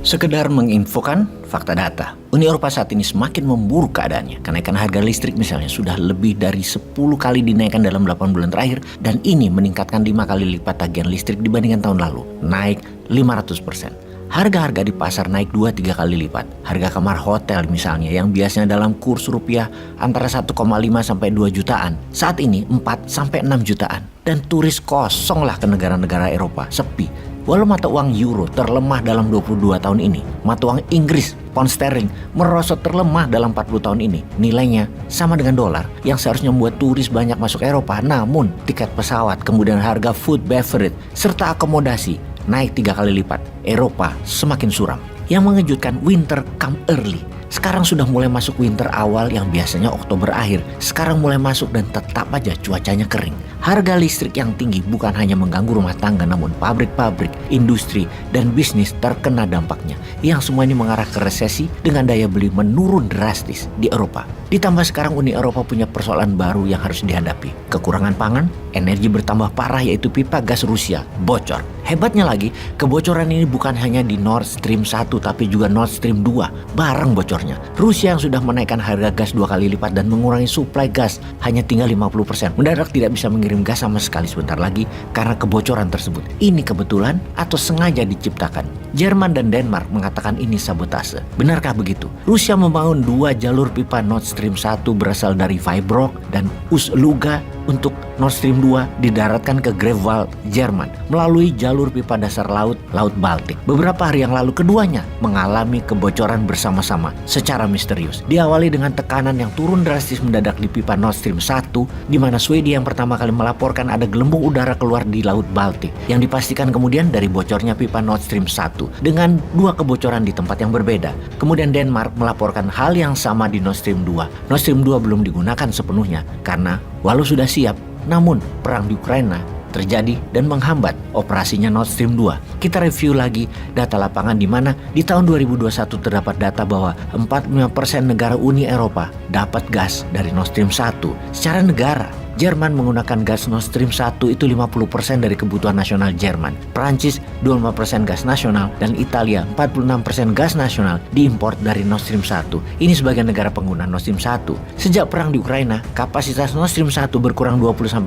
Sekedar menginfokan fakta data, Uni Eropa saat ini semakin memburuk keadaannya. Kenaikan harga listrik misalnya sudah lebih dari 10 kali dinaikkan dalam 8 bulan terakhir, dan ini meningkatkan 5 kali lipat tagihan listrik dibandingkan tahun lalu, naik 500%. Harga-harga di pasar naik 2-3 kali lipat. Harga kamar hotel misalnya yang biasanya dalam kurs rupiah antara 1,5 sampai 2 jutaan, saat ini 4 sampai 6 jutaan. Dan turis kosonglah ke negara-negara Eropa, sepi. Walau mata uang euro terlemah dalam 22 tahun ini, mata uang Inggris, pound sterling, merosot terlemah dalam 40 tahun ini. Nilainya sama dengan dolar yang seharusnya membuat turis banyak masuk Eropa. Namun tiket pesawat, kemudian harga food, beverage, serta akomodasi naik 3 kali lipat. Eropa semakin suram. Yang mengejutkan, winter come early. Sekarang sudah mulai masuk winter awal yang biasanya Oktober akhir. Sekarang mulai masuk dan tetap aja cuacanya kering. Harga listrik yang tinggi bukan hanya mengganggu rumah tangga, namun pabrik-pabrik, industri, dan bisnis terkena dampaknya. Yang semua ini mengarah ke resesi dengan daya beli menurun drastis di Eropa. Ditambah sekarang Uni Eropa punya persoalan baru yang harus dihadapi. Kekurangan pangan, energi bertambah parah yaitu pipa gas Rusia bocor. Hebatnya lagi, kebocoran ini bukan hanya di Nord Stream 1 tapi juga Nord Stream 2 bareng bocornya. Rusia yang sudah menaikkan harga gas 2 kali lipat dan mengurangi suplai gas hanya tinggal 50%. Mendadak tidak bisa mengirim gas sama sekali sebentar lagi karena kebocoran tersebut. Ini kebetulan atau sengaja diciptakan? Jerman dan Denmark mengatakan ini sabotase. Benarkah begitu? Rusia membangun 2 jalur pipa Nord Stream 1 berasal dari Vibrock dan Ust-Luga untuk Nord Stream 2 didaratkan ke Greifswald, Jerman melalui jalur pipa dasar laut, Laut Baltik. Beberapa hari yang lalu keduanya mengalami kebocoran bersama-sama secara misterius. Diawali dengan tekanan yang turun drastis mendadak di pipa Nord Stream 1, di mana Swedia yang pertama kali melaporkan ada gelembung udara keluar di Laut Baltik, yang dipastikan kemudian dari bocornya pipa Nord Stream 1 dengan 2 kebocoran di tempat yang berbeda. Kemudian Denmark melaporkan hal yang sama di Nord Stream 2. Nord Stream 2 belum digunakan sepenuhnya karena walau sudah siap, namun perang di Ukraina terjadi dan menghambat operasinya Nord Stream 2. Kita review lagi data lapangan di mana di tahun 2021 terdapat data bahwa 45% negara Uni Eropa dapat gas dari Nord Stream 1 secara negara. Jerman menggunakan gas Nord Stream 1 itu 50% dari kebutuhan nasional Jerman. Prancis 25% gas nasional dan Italia 46% gas nasional diimpor dari Nord Stream 1. Ini sebagai negara pengguna Nord Stream 1. Sejak perang di Ukraina, kapasitas Nord Stream 1 berkurang 20-50%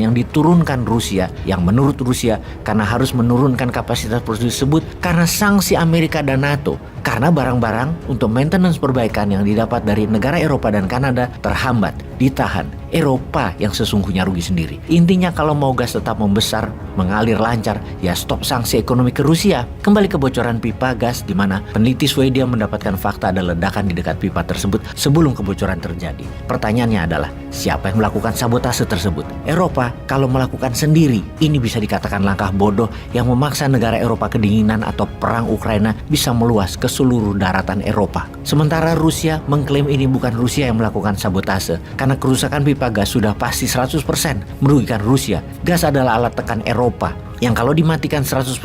yang diturunkan Rusia, yang menurut Rusia karena harus menurunkan kapasitas produksi tersebut karena sanksi Amerika dan NATO. Karena barang-barang untuk maintenance perbaikan yang didapat dari negara Eropa dan Kanada terhambat, ditahan. Eropa yang sesungguhnya rugi sendiri. Intinya kalau mau gas tetap membesar, mengalir lancar, ya stop sanksi ekonomi ke Rusia. Kembali ke bocoran pipa gas di mana peneliti Swedia mendapatkan fakta ada ledakan di dekat pipa tersebut sebelum kebocoran terjadi. Pertanyaannya adalah, siapa yang melakukan sabotase tersebut? Eropa kalau melakukan sendiri, ini bisa dikatakan langkah bodoh yang memaksa negara Eropa kedinginan atau perang Ukraina bisa meluas ke seluruh daratan Eropa. Sementara Rusia mengklaim ini bukan Rusia yang melakukan sabotase karena kerusakan pipa gas sudah pasti 100% merugikan Rusia. Gas adalah alat tekan Eropa yang kalau dimatikan 100%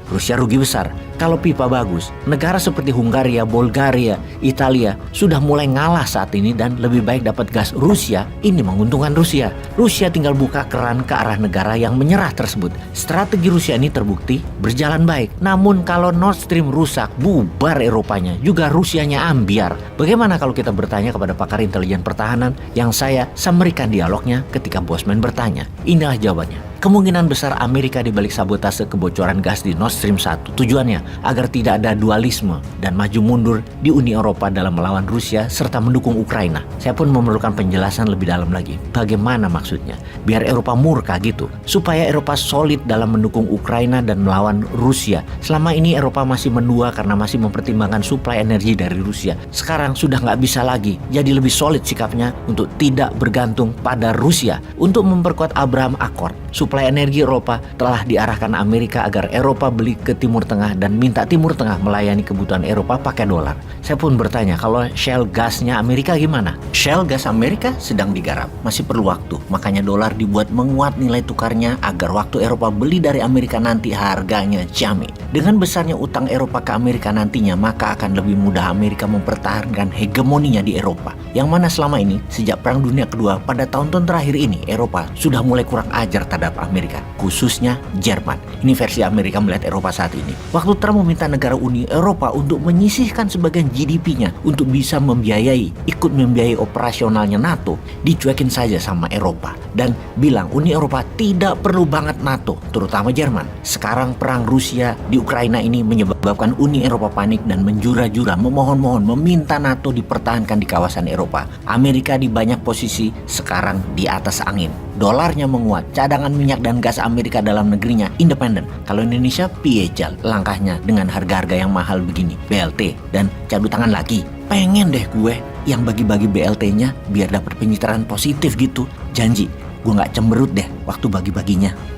Rusia rugi besar. Kalau pipa bagus, negara seperti Hungaria, Bulgaria, Italia sudah mulai ngalah saat ini dan lebih baik dapat gas Rusia. Ini menguntungkan Rusia. Rusia tinggal buka keran ke arah negara yang menyerah tersebut. Strategi Rusia ini terbukti berjalan baik. Namun kalau Nord Stream rusak, bubar Eropanya, juga Rusianya ambiar. Bagaimana kalau kita bertanya kepada pakar intelijen pertahanan yang saya summary-kan dialognya ketika Bosman bertanya? Inilah jawabannya. Kemungkinan besar Amerika dibalik sabotase kebocoran gas di Nord Stream 1. Tujuannya agar tidak ada dualisme dan maju mundur di Uni Eropa dalam melawan Rusia serta mendukung Ukraina. Saya pun memerlukan penjelasan lebih dalam lagi. Bagaimana maksudnya? Biar Eropa murka gitu. Supaya Eropa solid dalam mendukung Ukraina dan melawan Rusia. Selama ini Eropa masih mendua karena masih mempertimbangkan suplai energi dari Rusia. Sekarang sudah nggak bisa lagi. Jadi lebih solid sikapnya untuk tidak bergantung pada Rusia. Untuk memperkuat Abraham Accord, suplai energi Eropa telah diarahkan Amerika agar Eropa beli ke Timur Tengah dan minta Timur Tengah melayani kebutuhan Eropa pakai dolar. Saya pun bertanya, kalau shale gasnya Amerika gimana? Shale gas Amerika sedang digarap, masih perlu waktu. Makanya dolar dibuat menguat nilai tukarnya agar waktu Eropa beli dari Amerika nanti harganya jamin. Dengan besarnya utang Eropa ke Amerika nantinya, maka akan lebih mudah Amerika mempertahankan hegemoninya di Eropa. Yang mana selama ini, sejak Perang Dunia Kedua pada tahun-tahun terakhir ini, Eropa sudah mulai kurang ajar terhadap Amerika, khususnya Jerman. Ini versi Amerika melihat Eropa saat ini. Waktu Trump meminta negara Uni Eropa untuk menyisihkan sebagian GDP-nya untuk bisa ikut membiayai operasionalnya NATO, dicuekin saja sama Eropa dan bilang Uni Eropa tidak perlu banget NATO, terutama Jerman. Sekarang perang Rusia di Ukraina ini menyebabkan Uni Eropa panik dan menjura-jura, memohon-mohon, meminta NATO dipertahankan di kawasan Eropa. Amerika di banyak posisi sekarang di atas angin. Dolarnya menguat, cadangan minyak dan gas Amerika dalam negerinya independen. Kalau Indonesia piejal langkahnya dengan harga-harga yang mahal begini, BLT dan cadu tangan lagi. Pengen deh gue yang bagi-bagi BLT-nya biar dapat pencitraan positif gitu. Janji, gue gak cemberut deh waktu bagi-baginya.